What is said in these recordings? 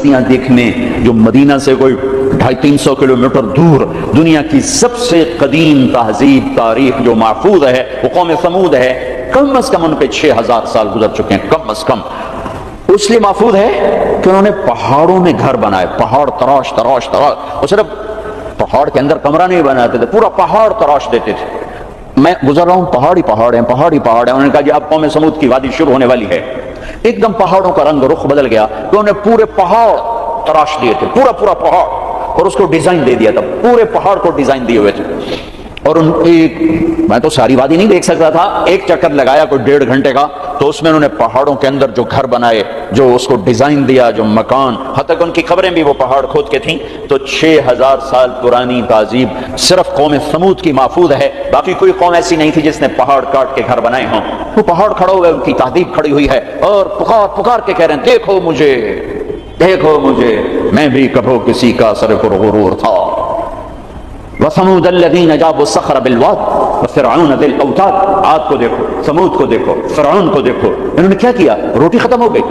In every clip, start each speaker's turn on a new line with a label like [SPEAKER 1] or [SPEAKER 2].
[SPEAKER 1] بستیاں دیکھنے جو مدینہ سے کوئی 250-300 کلومیٹر دور دنیا کی سب سے قدیم تہذیب تاریخ جو محفوظ ہے وہ قوم ثمود ہے. کم از کم ان پہ 6000 سال گزر چکے ہیں کم از کم. اس لیے محفوظ ہے کہ انہوں نے پہاڑوں میں گھر بنائے, پہاڑ تراش تراش تراش, اور صرف پہاڑ کے اندر کمرہ نہیں بناتے تھے, پورا پہاڑ تراش دیتے تھے. میں گزر رہا ہوں, پہاڑی پہاڑ ہیں, پہاڑی پہاڑ ہیں. انہوں نے کہا جی اب قوم ثمود کی وادی شروع ہونے والی ہے. ایک دم پہاڑوں کا رنگ رخ بدل گیا کہ انہوں نے پورے پہاڑ تراش دیے تھے, پورا پورا پہاڑ, اور اس کو ڈیزائن دے دیا تھا, پورے پہاڑ کو ڈیزائن دیے ہوئے تھے. اور ان میں تو ساری وادی نہیں دیکھ سکتا تھا, ایک چکر لگایا کوئی 1.5 گھنٹے کا, تو اس میں انہوں نے پہاڑوں کے اندر جو گھر بنائے, جو اس کو ڈیزائن دیا, جو مکان, حتیٰ کہ ان کی قبریں بھی وہ پہاڑ کھود کے تھیں. تو 6000 سال پرانی تہذیب صرف قوم ثمود کی محفوظ ہے. باقی کوئی قوم ایسی نہیں تھی جس نے پہاڑ کاٹ کے گھر بنائے ہوں. وہ پہاڑ کھڑے ہوئے, ان کی تہذیب کھڑی ہوئی ہے, اور پکار پکار کے کہہ رہے ہیں دیکھو مجھے, دیکھو مجھے, میں بھی کبھو کسی کا سر پر غرور تھا. وَثَمُودَ الَّذِينَ جَابُوا الصَّخْرَ بِالْوَادِ وَفِرْعَوْنَ ذِي الْأَوْتَادِ. عاد کو دیکھو, ثمود کو دیکھو, فرعون کو دیکھو. انہوں نے کیا کیا؟ روٹی ختم ہو گئی,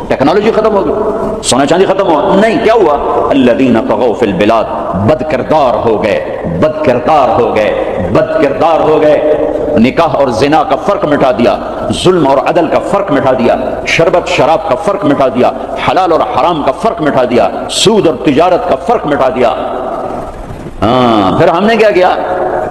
[SPEAKER 1] ٹیکنالوجی ختم ہو گئی, سونا چاندی ختم ہوا, نہیں, کیا ہوا؟ الَّذِينَ طَغَوْا فِي الْبِلَادِ, بد کردار ہو گئے, بد کردار ہو گئے, بد کردار ہو گئے. نکاح اور زنا کا فرق مٹا دیا, ظلم اور عدل کا فرق مٹا دیا, شربت شراب کا فرق مٹا دیا, حلال اور حرام کا فرق مٹا دیا, سود اور تجارت کا فرق مٹا دیا. ہاں, پھر ہم نے کیا کیا؟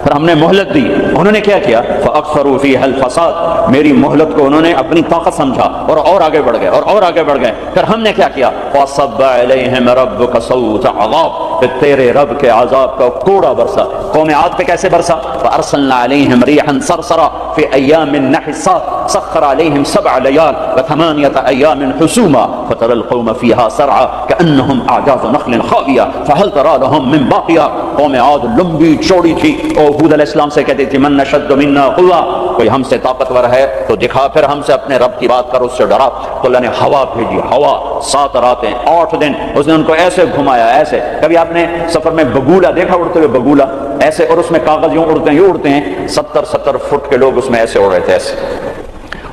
[SPEAKER 1] پھر ہم نے مہلت دی. انہوں نے کیا کیا؟ فَأَكْثَرُوا فِيهَا الْفَسَادَ, میری مہلت کو انہوں نے اپنی طاقت سمجھا اور آگے بڑھ گئے, اور آگے بڑھ گئے. پھر ہم نے کیا کیا؟ فَصَبَّ عَلَيْهِمْ رَبُّكَ صَوْتَ عَذَابٍ, پھر تیرے رب کے عذاب کا کوڑا برسا. قوم عاد پہ کیسے برسا؟ فَأَرْسَلْنَا عَلَيْهِمْ رِيحًا صَرْصَرًا فِي أَيَّامٍ نَحِسَاتٍ سَخَّرَ عَلَيْهِمْ 7 لَيَالٍ و8 أَيَّامٍ حُسُومًا فَتَرَى الْقَوْمَ فِيهَا سَرْعًا كَأَنَّهُمْ أَعْجَازُ نَخْلٍ خَاوِيَةٍ فَهَلْ تَرَى لَهُم مِّن بَاقِيَةٍ. قوم عاد لمبی چوڑی تھی, اور ہود علیہ السلام سے کہتی تھی من نشد منا قوة, کوئی ہم سے طاقتور ہے تو دکھا, پھر ہم سے اپنے رب کی بات کرو, اس سے ڈرا. تو اللہ نے ہوا بھیجی, ہوا 7 راتیں 8 دن اس نے ان کو ایسے گھمایا, ایسے. کبھی آپ نے سفر میں بگولا دیکھا اڑتے ہوئے؟ بگولا ایسے, اور اس میں کاغذ یوں اڑتے ہیں, یوں اڑتے ہیں. 70 فٹ کے لوگ اس میں ایسے اڑ رہے تھے, ایسے,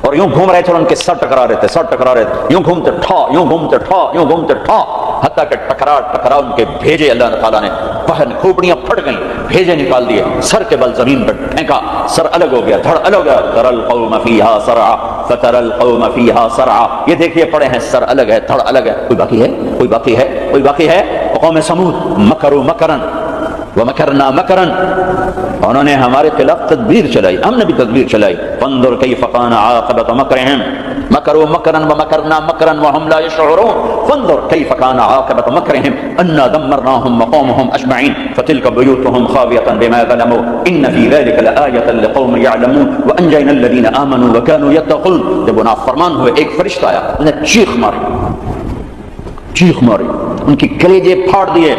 [SPEAKER 1] اور یوں گھوم رہے تھے, اور ان کے سر ٹکرا رہے تھے, سر ٹکرا رہے تھے, یوں گھومتے ٹھا, یوں گھومتے ٹھا, یوں گھومتے ٹھا, حتیٰ کہ ٹکرا ان کے بھیجے اللہ تعالیٰ نے, پہن کھوپڑیاں پھٹ گئیں, بھیجے نکال دیے, سر کے بل زمین پر پھینکا, سر الگ ہو گیا, دھڑ الگ ہو گیا. تَرَى الْقَوْمَ فِيهَا سَرْعًا فَتَرَى الْقَوْمَ فِيهَا سَرْعًا. یہ دیکھیے پڑے ہیں, سر الگ ہے, دھڑ الگ ہے. کوئی باقی ہے؟ کوئی باقی ہے؟ کوئی باقی ہے؟ قوم ثمود مکروا مکرا ومکرنا مکرا, انہوں نے ہمارے خلاف تدبیر چلائی, ہم نے بھی تدبیر چلائی. فانظر کیف کان عاقبۃ مکرہم مکروا مکرا ومکرنا مکرا وهم لا يشعرون. فانظر کیف کان عاقبۃ مکرہم انا دمرناهم وقومهم اجمعین فتلك بيوتهم خاویۃ بما ظلموا ان فی ذلک لآیۃ لقوم یعلمون وانجینا الذین آمنوا وكانوا يتقون. جب وہ نافرمان ہوئے, ایک فرشتہ آیا, اس نے چیخ ماری, ان کی کلیجے پھاڑ دیے.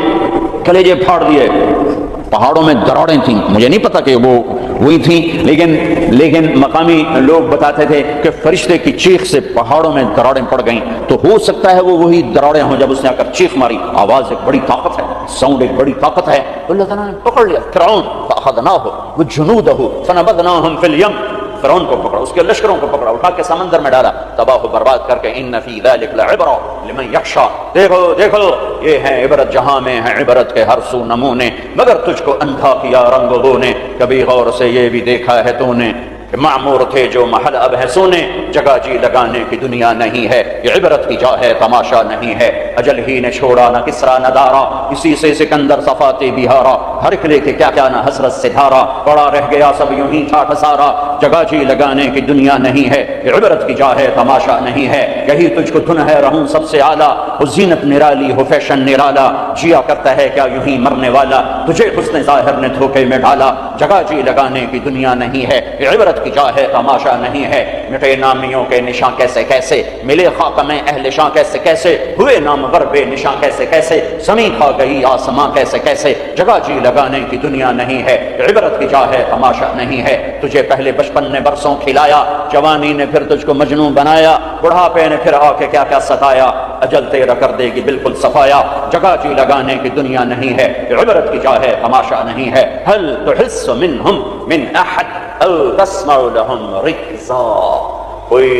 [SPEAKER 1] پہاڑوں میں دراڑیں تھیں, مجھے نہیں پتا کہ وہ وہی تھیں, لیکن مقامی لوگ بتاتے تھے کہ فرشتے کی چیخ سے پہاڑوں میں دراڑیں پڑ گئیں. تو ہو سکتا ہے وہ وہی دراڑیں ہوں جب اس نے آ کر چیخ ماری. آواز ایک بڑی طاقت ہے, ساؤنڈ ایک بڑی طاقت ہے. اللہ تعالیٰ نے پکڑ لیا فرعون, فأخذناه وجنوده فنبذناهم في اليم. فرعون کو پکڑا, اس کے لشکروں کو پکڑا, اٹھا کے سمندر میں ڈالا, تباہ و برباد کر کے. ان فی ذلک لعبرۃ لمن یخشی, دیکھو یہ ہے عبرت, جہاں میں ہے عبرت کے ہر سو نمونے, مگر تجھ کو اندھا کیا رنگوں نے, کبھی غور سے یہ بھی دیکھا ہے تو نے کہ معمور تھے جو محل اب ہے سونے, جگہ جی لگانے کی دنیا نہیں ہے, یہ عبرت کی جا ہے تماشا نہیں ہے. اجل ہی نے چھوڑا نہ کسرا نہ دارا, اسی سے سکندر صفاتے بہارا, ہر ایک لے کے کیا کیا نہ حسرت سے دھارا, پڑا رہ گیا سب یوں ہی ٹھاٹھ سارا, جگہ جی لگانے کی دنیا نہیں ہے, یہ عبرت کی جا ہے تماشا نہیں ہے. یہی تجھ کو دھن ہے رہوں سب سے اعلیٰ, وہ زینت نرالی ہو فیشن نرالا, جیا کرتا ہے کیا یوں ہی مرنے والا, تجھے حسن ظاہر نے دھوکے میں ڈالا, جگہ جی لگانے کی دنیا نہیں ہے, یہ عبرت کی جا ہے تماشا نہیں ہے. مٹے نامیوں کے نشاں کیسے ملے خاک میں اہل شاں کیسے ہوئے نامور بے نشاں کیسے زمین کھا گئی آسماں کیسے, جگہ جی لگانے کی دنیا نہیں ہے, عبرت کی جا ہے تماشا نہیں ہے. تجھے پہلے بچپن نے برسوں کھلایا, جوانی نے پھر تجھ کو مجنون بنایا, بڑھاپے نے پھر آ کے کیا کیا ستایا, اجل تیرا کر دے گی بالکل صفایا, جگہ جی لگانے کی دنیا نہیں ہے, عبرت کی جا ہے تماشا نہیں ہے. هل تحس منهم من احد او تسمع لهم رکزا, کوئی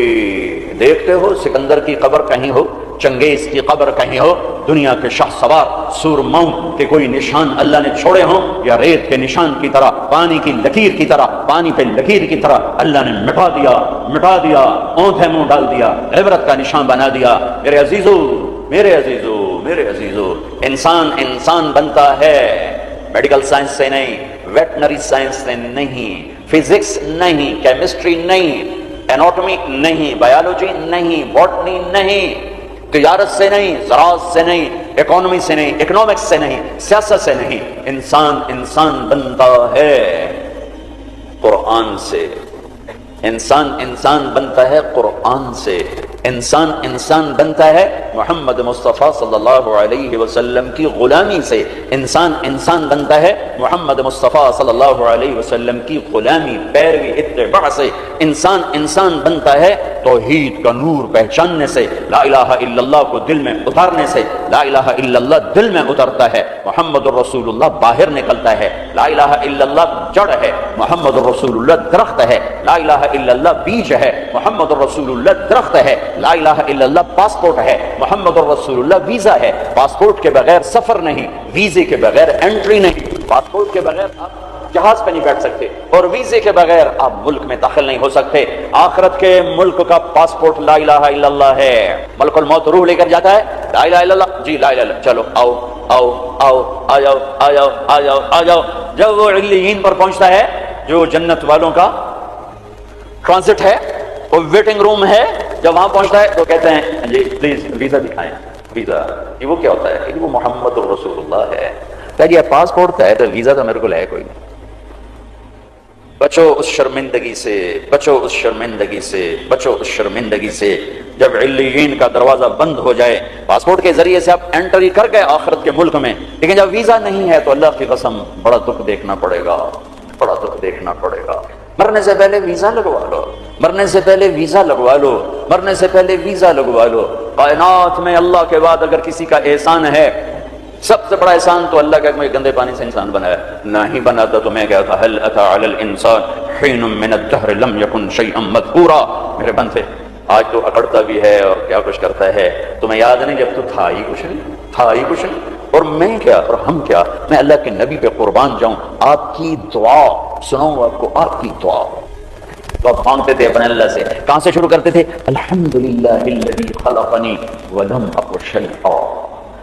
[SPEAKER 1] دیکھتے ہو سکندر کی قبر کہیں ہو چنگیز کی قبر کہیں ہو، دنیا کے شاہ سوار سورماؤں کے کوئی نشان اللہ نے چھوڑے ہوں، یا ریت کے نشان کی طرح، پانی کی لکیر کی طرح، پانی پہ لکیر کی طرح اللہ نے مٹا دیا، اونٹھے منہ ڈال دیا، عبرت کا نشان بنا دیا۔ میرے عزیزو، میرے عزیزو، میرے عزیزو، انسان بنتا ہے میڈیکل سائنس سے نہیں، ویٹنری سائنس سے نہیں، فزکس نہیں، کیمسٹری نہیں، ایناٹومی نہیں، بایولوجی نہیں، باٹنی نہیں، تجارت سے نہیں، زراعت سے نہیں، اکانومی سے نہیں، اکنامکس سے نہیں، سیاست سے نہیں۔ انسان بنتا ہے قرآن سے، انسان بنتا ہے قرآن سے، انسان بنتا ہے محمد مصطفیٰ صلی اللہ علیہ وسلم کی غلامی سے، انسان بنتا ہے محمد مصطفیٰ صلی اللہ علیہ وسلم کی غلامی، پیروی، اتباع سے، انسان بنتا ہے توحید کا نور پہچاننے سے، لا الہ الا اللہ کو دل میں اتارنے سے، لا الہ الا اللہ دل میں اترتا ہے، محمد الرسول اللہ باہر نکلتا ہے، لا الہ الا اللہ جڑ ہے، محمد الرسول اللہ درخت ہے، لا الہ الا اللہ بیج ہے، محمد الرسول اللہ درخت ہے، لا الہ الا اللہ پاسپورٹ ہے، محمد الرسول اللہ ویزا ہے، پاسپورٹ کے بغیر سفر نہیں، ویزے کے بغیر انٹری نہیں، پاسپورٹ کے بغیر آپ جہاز پہ نہیں بیٹھ سکتے، اور ویزے کے بغیر آپ ملک میں داخل نہیں ہو سکتے۔ آخرت کے ملک کا پاسپورٹ لا الہ الا اللہ ہے، ملک الموت روح لے کر جاتا ہے، لا الہ الا اللہ، جی لا الہ الا اللہ، چلو آؤ آؤ آؤ آ جاؤ آ جاؤ آ جاؤ آ جاؤ۔ جب وہ علیین پر پہنچتا ہے جو جنت والوں کا ٹرانزٹ ہے، وہ ویٹنگ روم ہے، جب وہاں پہنچتا ہے تو کہتے ہیں جی پلیز ویزا دکھائیں، ویزا، یہ وہ کیا ہوتا ہے؟ یہ وہ محمد الرسول اللہ ہے۔ کہ جی پاسپورٹ کا ہے تو ویزا تو میرے کو ہے کوئی نہیں۔ بچو اس شرمندگی سے، بچو اس شرمندگی سے، بچو اس شرمندگی سے۔ جب علیین کا دروازہ بند ہو جائے، پاسپورٹ کے ذریعے سے آپ انٹری کر گئے آخرت کے ملک میں، لیکن جب ویزا نہیں ہے تو اللہ کی قسم بڑا دکھ دیکھنا پڑے گا، بڑا دکھ دیکھنا پڑے گا۔ مرنے سے پہلے ویزا لگوا لو، مرنے سے پہلے ویزا لگوا لو، مرنے سے پہلے ویزا لگوا لو۔ کائنات میں اللہ کے بعد اگر کسی کا احسان ہے، سب سے بڑا احسان تو اللہ کا میں گندے پانی سے انسان بنایا، نہیں بناتا تو میں کیا تھا، هل اتى على الانسان حين من الدهر لم يكن شيئا مذكورا۔ میرے بندے آج تو اکڑتا بھی ہے اور کیا کچھ کرتا ہے، تمہیں یاد نہیں جب تو تھا ہی کچھ نہیں، تھا ہی کچھ نہیں۔ اور میں کیا اور ہم کیا، میں اللہ کے نبی پہ قربان جاؤں۔ آپ کی دعا سناؤں آپ کو، آپ کی دعا تو آپ مانگتے تھے اپنے اللہ سے، کہاں سے شروع کرتے تھے؟ الحمدللہ الذی خلقنی ولم اک شیئا۔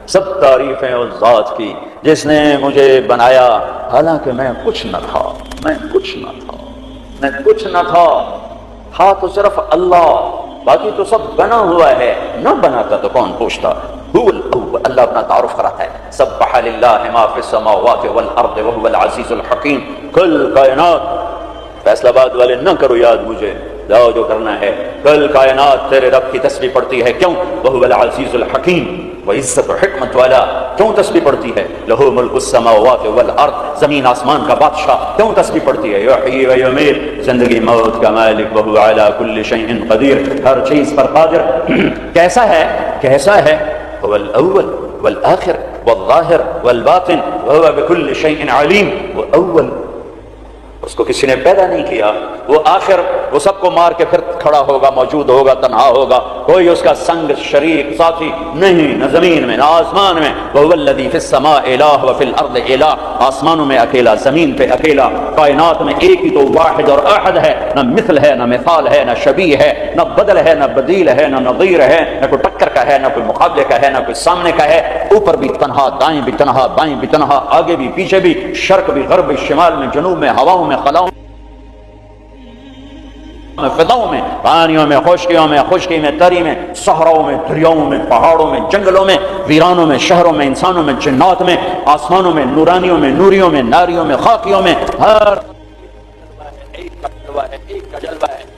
[SPEAKER 1] سب تعریفیں اس ذات کی جس نے مجھے بنایا حالانکہ میں کچھ نہ تھا، میں کچھ نہ تھا، میں کچھ نہ تھا، تھا تو صرف اللہ، باقی تو سب بنا ہوا ہے، نہ بناتا تو کون پوچھتا۔ اللہ اپنا تعارف کراتا ہے، سبح للہ ما فی السماوات والارض وهو العزیز الحکیم۔ کل کائنات، فیصلہ آباد والے نہ کرو یاد مجھے، جاؤ جو کرنا ہے، کل کائنات تیرے رب کی تسبیح پڑھتی ہے، کیوں؟ وهو العزیز الحکیم، وہ عزت و حکمت والا، کیوں تسبیح پڑھتی ہے؟ لہو ملک السماوات والارض، زمین آسمان کا بادشاہ، کیوں تسبیح پڑھتی ہے؟ یحیی و یمیت، زندگی موت کا مالک، وہو علی کل شیء قدیر، ہر چیز پر قادر۔ کیسا ہے؟ کیسا ہے؟ هو الاول والآخر والظاہر والباطن وهو بكل شيء علیم۔ وہ اول، اس کو کسی نے پیدا نہیں کیا، وہ آخر، وہ سب کو مار کے پھر کھڑا ہوگا، موجود ہوگا، تنہا ہوگا، کوئی اس کا سنگ شریک ساتھی نہیں، نہ زمین میں نہ آسمان میں۔ وهو الذی فی السماء الہ وفی الارض الہ، آسمانوں میں اکیلا، زمین پہ اکیلا، کائنات میں ایک ہی تو واحد اور احد ہے، نہ مثل ہے، نہ مثال ہے، نہ شبیہ ہے، نہ بدل ہے، نہ بدیل ہے، نہ نظیر ہے، نہ کوئی ٹکر کا ہے، نہ کوئی مقابلے کا ہے، نہ کوئی سامنے کا ہے۔ اوپر بھی تنہا، دائیں بھی تنہا، بائیں بھی تنہا، آگے بھی پیچھے بھی، شرق بھی غرب بھی، شمال میں جنوب میں، ہواؤں میں خلاؤں میں، فضاؤں میں، پانیوں میں، خشکیوں میں، خشکی میں، تری میں، صحراؤں میں، دریاؤں میں، پہاڑوں میں، جنگلوں میں، ویرانوں میں، شہروں میں، انسانوں میں، جنات میں، آسمانوں میں، نورانیوں میں، نوریوں میں، ناریوں میں، خاکیوں میں، ہر ایک کا جلوہ ہے، ایک کا جلوہ ہے۔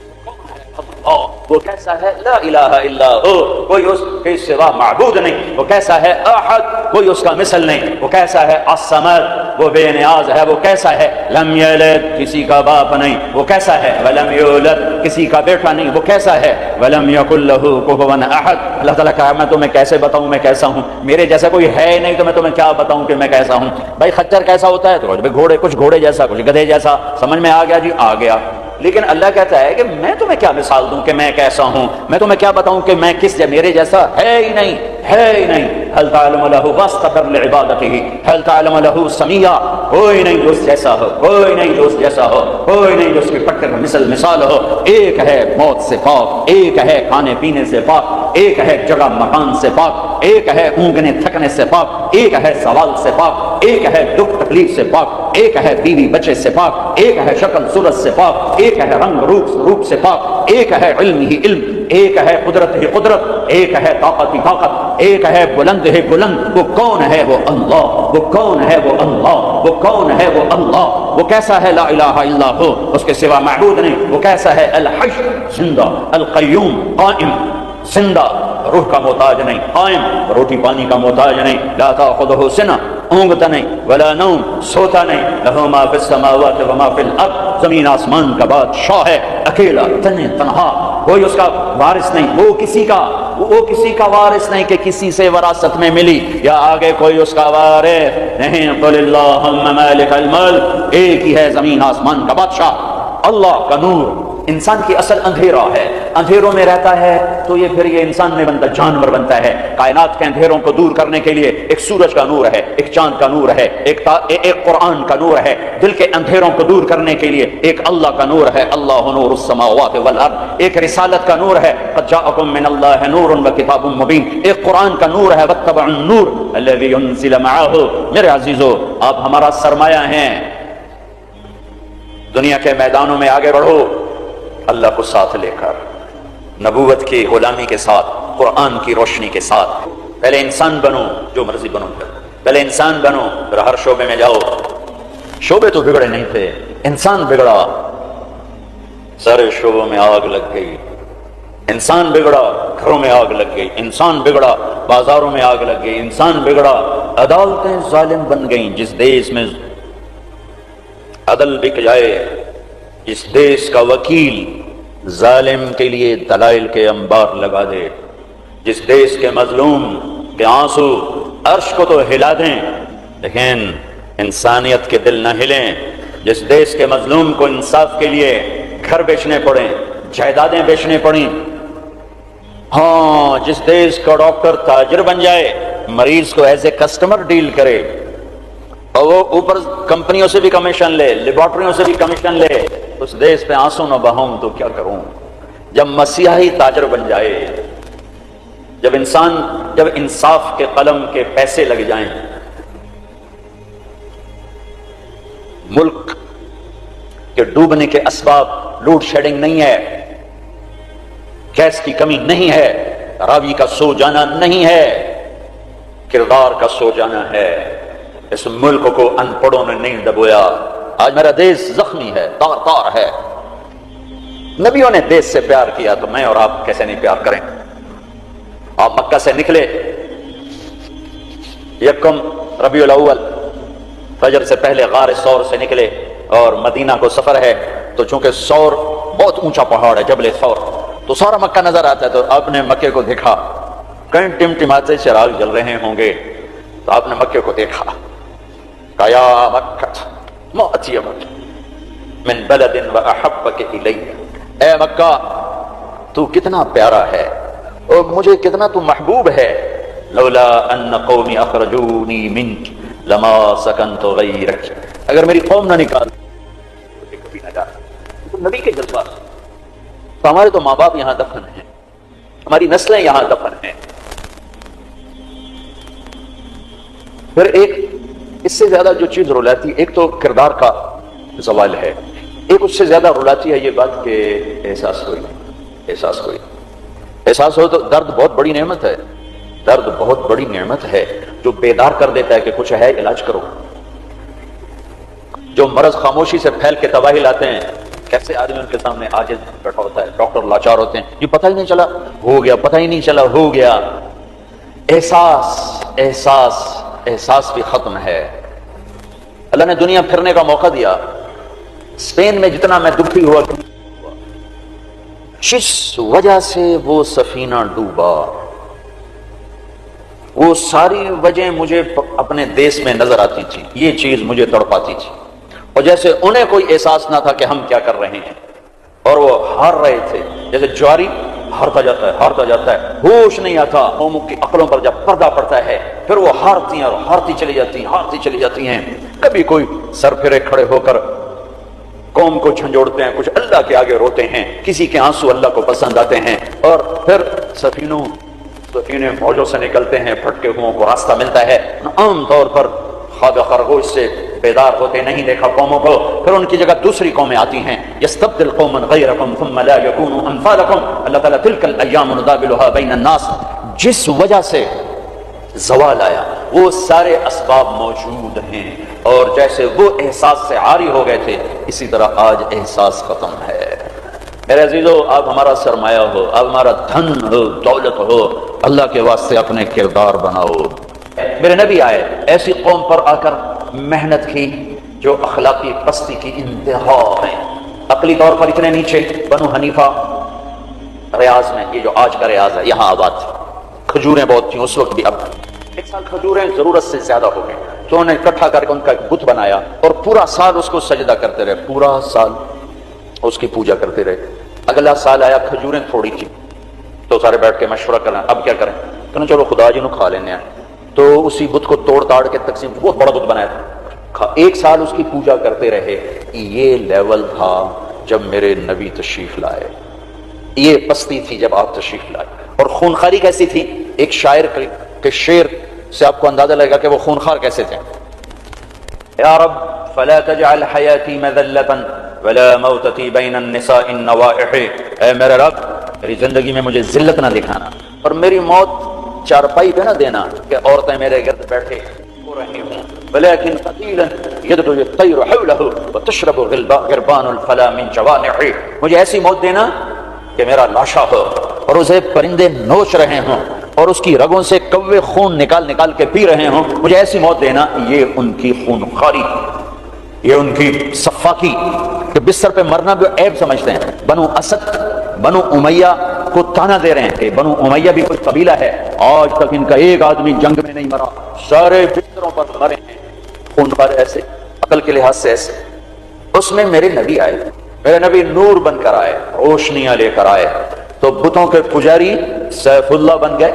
[SPEAKER 1] وہ کیسا ہے؟ لا الہ الا ہو، کوئی اس کے سوا معبود نہیں۔ وہ کیسا ہے؟ احد، کوئی اس کا مثل نہیں۔ وہ کیسا ہے؟ الصمد، وہ بے نیاز ہے۔ وہ کیسا ہے؟ لم یلد، کسی کا باپ نہیں۔ وہ کیسا ہے؟ ولم یولد، کسی کا بیٹا نہیں۔ وہ کیسا ہے؟ ولم یکن لہ کفوا احد۔ اللہ تعالیٰ کہا میں تمہیں کیسے بتاؤں میں کیسا ہوں، میرے جیسا کوئی ہے ہی نہیں تو میں تمہیں کیا بتاؤں کہ میں کیسا ہوں۔ بھائی خچر کیسا ہوتا ہے؟ تو گھوڑے، کچھ گھوڑے جیسا، کچھ گدھے جیسا، سمجھ میں آ گیا جی؟ آ گیا۔ لیکن اللہ کہتا ہے کہ میں تمہیں کیا مثال دوں کہ میں کیسا ہوں، میں تمہیں کیا بتاؤں کہ میں کس میرے جیسا ہے ہی نہیں، ہے ہی نہیں. هل تعلم له واسطر لعبادته هل تعلم له سميا، کوئی نہیں جو اس جیسا ہو، کوئی نہیں جو اس جیسا ہو، کوئی نہیں جو اس کی پٹر مثال ہو. ایک ہے موت سے پاک، ایک ہے کھانے پینے سے پاک، ایک ہے جگہ مکان سے پاک، ایک ہے اونگنے تھکنے سے پاک، ایک ہے سوال سے پاک، ایک ہے دکھ تکلیف سے پاک، ایک ہے بیوی بچے سے پاک، ایک ہے شکل صورت سے پاک، ایک ہے رنگ روپ سے پاک، ایک ہے علم ہی علم، ایک ہے قدرت ہی قدرت، ایک ہے طاقت ہی طاقت، ایک ہے بلند ہی بلند. وہ کون ہے؟ وہ اللہ. وہ کون ہے؟ وہ اللہ. وہ کون ہے؟ وہ اللہ. وہ کیسا ہے؟ لا الہ الا ہو، اس کے سوا معبود نہیں. وہ کیسا ہے؟ الحی، زندہ، القیوم، قائم، زندہ، روح کا محتاج نہیں، قائم، روٹی پانی کا محتاج نہیں. لا تاخذہ سنہ، اونگتا نہیں، ولا نوم، سوتا نہیں. لہ ما فی السماوات و ما فی الارض، زمین آسمان کا بادشاہ ہے، اکیلا، تنہا، کوئی اس کا وارث نہیں. وہ کسی کا وارث نہیں کہ کسی سے وراثت میں ملی یا آگے کوئی اس کا وارث نہیں. قل اللہم مالک الملک، ایک ہی ہے زمین آسمان کا بادشاہ. اللہ کا نور. انسان کی اصل اندھیرا ہے، اندھیروں میں رہتا ہے تو یہ پھر یہ انسان میں بنتا جانور بنتا ہے. کائنات کے اندھیروں کو دور کرنے کے لیے ایک سورج کا نور ہے، ایک چاند کا نور ہے، ایک قرآن کا نور ہے. دل کے اندھیروں کو دور کرنے کے لیے ایک اللہ کا نور ہے، اللہ نور السماوات والارض. ایک رسالت کا نور ہے، قد جاءکم من اللہ نور وکتاب مبین. ایک قرآن کا نور ہے، واتبعوا النور الذی انزل معہ. میرے عزیزو، آپ ہمارا سرمایہ ہیں. دنیا کے میدانوں میں آگے بڑھو اللہ کو ساتھ لے کر، نبوت کی غلامی کے ساتھ، قرآن کی روشنی کے ساتھ. پہلے انسان بنو، جو مرضی بنو، پہلے انسان بنو، پھر ہر شعبے میں جاؤ. شعبے تو بگڑے نہیں تھے، انسان بگڑا، سارے شعبوں میں آگ لگ گئی. انسان بگڑا، گھروں میں آگ لگ گئی. انسان بگڑا، بازاروں میں آگ لگ گئی. انسان بگڑا، عدالتیں ظالم بن گئیں. جس دیش میں عدل بک جائے، جس دیش کا وکیل ظالم کے لیے دلائل کے انبار لگا دے، جس دیش کے مظلوم کے آنسو عرش کو تو ہلا دیں لیکن انسانیت کے دل نہ ہلیں، جس دیش کے مظلوم کو انصاف کے لیے گھر بیچنے پڑیں، جائیدادیں بیچنے پڑیں، ہاں جس دیش کا ڈاکٹر تاجر بن جائے، مریض کو ایز اے کسٹمر ڈیل کرے اور وہ اوپر کمپنیوں سے بھی کمیشن لے، لیبارٹریوں سے بھی کمیشن لے، اس دیش پہ آنسو نہ بہاؤں تو کیا کروں. جب مسیحی تاجر بن جائے، جب انصاف کے قلم کے پیسے لگ جائیں، ملک کے ڈوبنے کے اسباب، لوڈ شیڈنگ نہیں ہے، گیس کی کمی نہیں ہے، راوی کا سو جانا نہیں ہے، کردار کا سو جانا ہے. اس ملک کو ان پڑھوں نے نہیں دبویا. آج میرا دیش زخمی ہے، تار تار ہے. نبیوں نے دیش سے پیار کیا تو میں اور آپ کیسے نہیں پیار کریں؟ آپ مکہ سے نکلے، یکم ربیع الاول، فجر سے پہلے غار ثور سے نکلے اور مدینہ کو سفر ہے تو چونکہ ثور بہت اونچا پہاڑ ہے، جبل ثور، تو سارا مکہ نظر آتا ہے. تو آپ نے مکے کو دیکھا، کہیں ٹمٹماتے چراغ جل رہے ہوں گے، تو آپ نے مکے کو دیکھا، کہا یا مکہ ما اطیبک من بلد واحبک الی. اے مکہ تو کتنا پیارا ہے اور مجھے کتنا تو محبوب ہے. لولا ان قومی اخرجونی منک لما سکنت غیرک. اگر میری قوم نہ نکال مجھے کبھی نہ جانا. تو نبی کے جذبات، تو ہمارے تو ماں باپ یہاں دفن ہیں، ہماری نسلیں یہاں دفن ہیں. پھر ایک اس سے زیادہ جو چیز رلاتی، ایک تو کردار کا زوال ہے، ایک اس سے زیادہ رلاتی ہے یہ بات کہ احساس ہو تو درد بہت بڑی نعمت ہے. درد بہت بڑی نعمت ہے جو بیدار کر دیتا ہے کہ کچھ ہے، علاج کرو. جو مرض خاموشی سے پھیل کے تباہی لاتے ہیں، کیسے آدمی ان کے سامنے عاجز بیٹھا ہوتا ہے، ڈاکٹر لاچار ہوتے ہیں، یہ پتہ ہی نہیں چلا ہو گیا، پتہ ہی نہیں چلا ہو گیا. احساس بھی ختم ہے. اللہ نے دنیا پھرنے کا موقع دیا. اسپین میں جتنا میں دکھی ہوا، جس وجہ سے وہ سفینہ ڈوبا، وہ ساری وجہ مجھے اپنے دیش میں نظر آتی تھی، یہ چیز مجھے تڑپاتی تھی. اور جیسے انہیں کوئی احساس نہ تھا کہ ہم کیا کر رہے ہیں، اور وہ ہار رہے تھے، جیسے جواری ہارتا جاتا ہے، ہوش نہیں آتا، قوموں کی عقلوں پر جب پردہ پڑتا ہے پھر وہ ہارتی ہیں اور ہارتی چلی جاتی ہیں۔ کبھی کوئی سر پھرے کھڑے ہو کر قوم کو جھنجھوڑتے ہیں، کچھ اللہ کے آگے روتے ہیں، کسی کے آنسو اللہ کو پسند آتے ہیں، اور پھر سفینے موجوں سے نکلتے ہیں، پھٹکے ہوئوں کو راستہ ملتا ہے۔ عام طور پر خواب خرگوش سے بیدار ہوتے نہیں دیکھا قوموں کو، پھر ان کی جگہ دوسری قومیں آتی ہیں، یستبدل قوما غیرکم ثم لا یکونوا امثالکم، اللہ تعالیٰ تلک الایام نداولها بین الناس، جس وجہ سے زوال آیا وہ سارے اسباب موجود ہیں، اور جیسے وہ احساس سے عاری ہو گئے تھے اسی طرح آج احساس ختم ہے۔ میرے عزیزو، آپ ہمارا سرمایہ ہو، آپ ہمارا دھن ہو، دولت ہو، اللہ کے واسطے اپنے کردار بناؤ۔ میرے نبی آئے، ایسی قوم پر آ کر محنت کی جو اخلاقی پستی کی انتہا ہے، عقلی طور پر اتنے نیچے۔ بنو حنیفہ ریاض میں، یہ جو آج کا ریاض ہے، یہاں آباد تھی، کھجوریں بہت تھیں اس وقت بھی، اب ایک سال کھجوریں ضرورت سے زیادہ ہو گئیں تو انہوں نے اکٹھا کر کے ان کا ایک بت بنایا اور پورا سال اس کو سجدہ کرتے رہے، پورا سال اس کی پوجا کرتے رہے۔ اگلا سال آیا، کھجوریں تھوڑی تھی تو سارے بیٹھ کے مشورہ کریں اب کیا کریں، کہنا چلو خدا جی نو کھا لینے ہیں، تو اسی بت کو توڑ تاڑ کے تقسیم، بہت بڑا بت بنایا تھا، ایک سال اس کی پوجا کرتے رہے۔ یہ لیول تھا جب میرے نبی تشریف لائے، یہ پستی تھی جب آپ تشریف لائے، اور خونخاری کیسی تھی؟ ایک شاعر کے شعر سے آپ کو اندازہ لگے گا کہ وہ خونخار کیسے تھے۔ یا رب فلا تجعل حیاتی مذلتا ولا موتتی بین النساء النوائح، اے میرے رب میری زندگی میں مجھے ذلت نہ دکھانا اور میری موت چارپائی پہ نہ دینا کہ عورتیں میرے گرد بیٹھے ہو رہی ہوں، ولیکن قتیلا یدعو الطیر حولہ وتشرب غربان الفلا من جوانحہ، مجھے ایسی موت دینا کہ میرا لاشا ہو اور اسے پرندے نوچ رہے ہوں اور اس کی رگوں سے کوے خون نکال نکال کے پی رہے ہوں، مجھے ایسی موت دینا۔ یہ ان کی خونخواری، یہ ان کی صفاقی کہ بستر پہ مرنا بھی عیب سمجھتے ہیں۔ بنو اسد، بنو امیہ کو تانا دے رہے ہیں کہ بنو امیہ بھی کوئی قبیلہ ہے، آج تک ان کا ایک آدمی جنگ میں نہیں مرا، سارے بستروں پر مرے ہیں، خونخوار ایسے، عقل کے لحاظ سے ایسے۔ اس میں میرے نبی آئے، میرے نبی نور بن کر آئے، روشنیاں لے کر آئے، تو بتوں کے پجاری سیف اللہ بن گئے،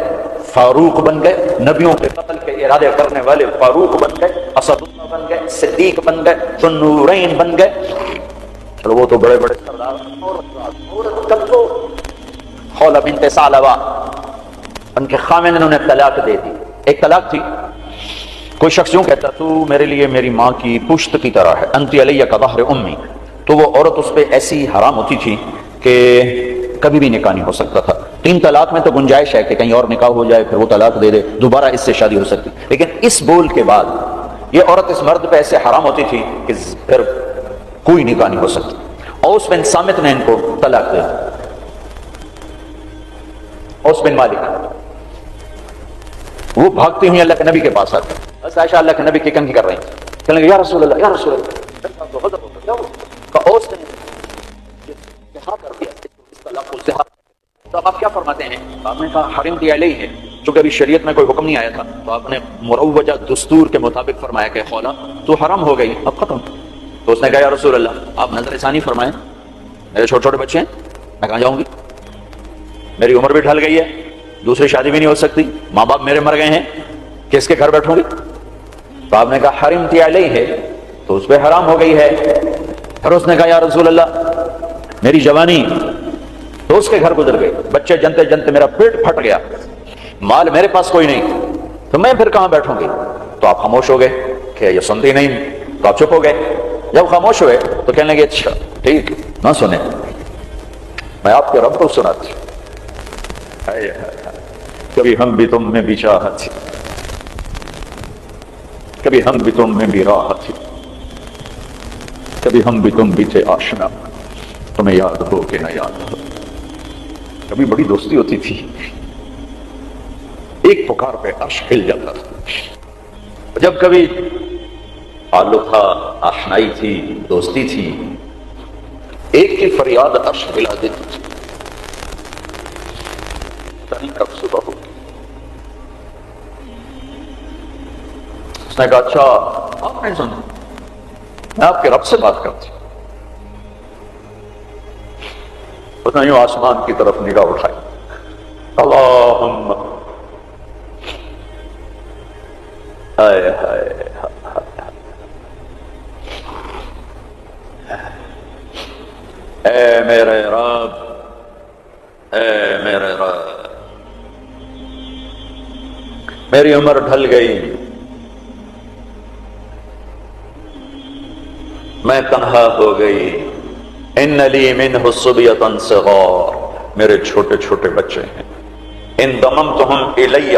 [SPEAKER 1] فاروق بن گئے، نبیوں کے قتل کے ارادے کرنے والے فاروق بن گئے، اسد اللہ بن گئے، صدیق بن گئے، ذوالنورین بن گئے۔ چلو وہ تو بڑے بڑے سردار، اور تب تو خولہ بنت ثعلبہ، ان کے خامن نے انہوں نے طلاق دے دی۔ ایک طلاق تھی، کوئی شخص یوں کہتا تو میرے لیے میری ماں کی پشت کی طرح ہے، انت علیہ کظہر امی، تو وہ عورت اس پہ ایسی حرام ہوتی تھی کہ کبھی بھی نکاح نہیں ہو سکتا تھا۔ 3 طلاق میں تو گنجائش ہے کہ کہیں اور نکاح ہو جائے، پھر وہ طلاق دے دے، دوبارہ اس سے شادی ہو سکتی، لیکن اس بول کے بعد یہ عورت اس مرد پہ ایسے حرام ہوتی تھی کہ پھر کوئی نکاح نہیں ہو سکتا۔ اوس بن صامت نے ان کو طلاق دے دی، اوس بن مالک، وہ بھاگتی ہوئی اللہ کے نبی کے پاس آتے، بس عائشہ اللہ کے نبی کی کنگھی کر رہی ہیں، کہنے لگے یا رسول اللہ یا رسول اللہ، تو اوس نے کہا کر دیا اس طلاق کو زہار۔ تو آپ کیا فرماتے ہیں؟ آپ نے کہا حرم دی علیہ ہے، چونکہ ابھی شریعت میں کوئی حکم نہیں آیا تھا تو آپ نے مروجہ دستور کے مطابق فرمایا کہ خولہ تو حرام ہو گئی، اب ختم۔ تو اس نے کہا یا رسول اللہ آپ نظر ثانی فرمائیں، میرے چھوٹے چھوٹے بچے ہیں، میں کہاں جاؤں گی، میری عمر بھی ڈھل گئی ہے، دوسری شادی بھی نہیں ہو سکتی، ماں باپ میرے مر گئے ہیں، کس کے گھر بیٹھوں گی؟ تو آپ نے کہا حرم دی علیہ ہے، تو اس پہ حرام ہو گئی ہے۔ پھر اس نے کہا یا رسول اللہ میری جوانی، تو اس کے گھر گزر گئی، بچے جنتے جنتے میرا پیٹ پھٹ گیا، مال میرے پاس کوئی نہیں، تو میں پھر کہاں بیٹھوں گی؟ تو آپ خاموش ہو گئے کہ یہ سنتی نہیں، تو آپ چپ ہو گئے۔ جب خاموش ہوئے تو کہنے لگے اچھا ٹھیک نہ سنیں، میں آپ کے رب کو سناتی ہوں، کبھی ہم بھی تم میں بھی چاہت تھی، کبھی ہم بھی تم میں بھی راحت تھی، کبھی ہم بھی تم بھی تھے آشنا، تمہیں یاد ہو کہ نہ یاد ہو، کبھی بڑی دوستی ہوتی تھی، ایک پکار پہ عرش ہل جاتا تھا، جب کبھی تعلق تھا، آشنائی تھی، دوستی تھی، ایک کی فریاد عرش ہلا دیتی تھی، تنی کب صبح ہو۔ اس نے کہا اچھا آپ نہیں سنتے، میں آپ کے رب سے بات کرتی ہوں۔ اس نے یوں آسمان کی طرف نگاہ اٹھائی، اللہم ہائے ہائے، اے میرے رب، اے میرے رب، میری عمر ڈھل گئی، میں تنہا ہو گئی، ان لی منہ صبیۃ صغار، میرے چھوٹے چھوٹے بچے ہیں، ان ضممتہم الی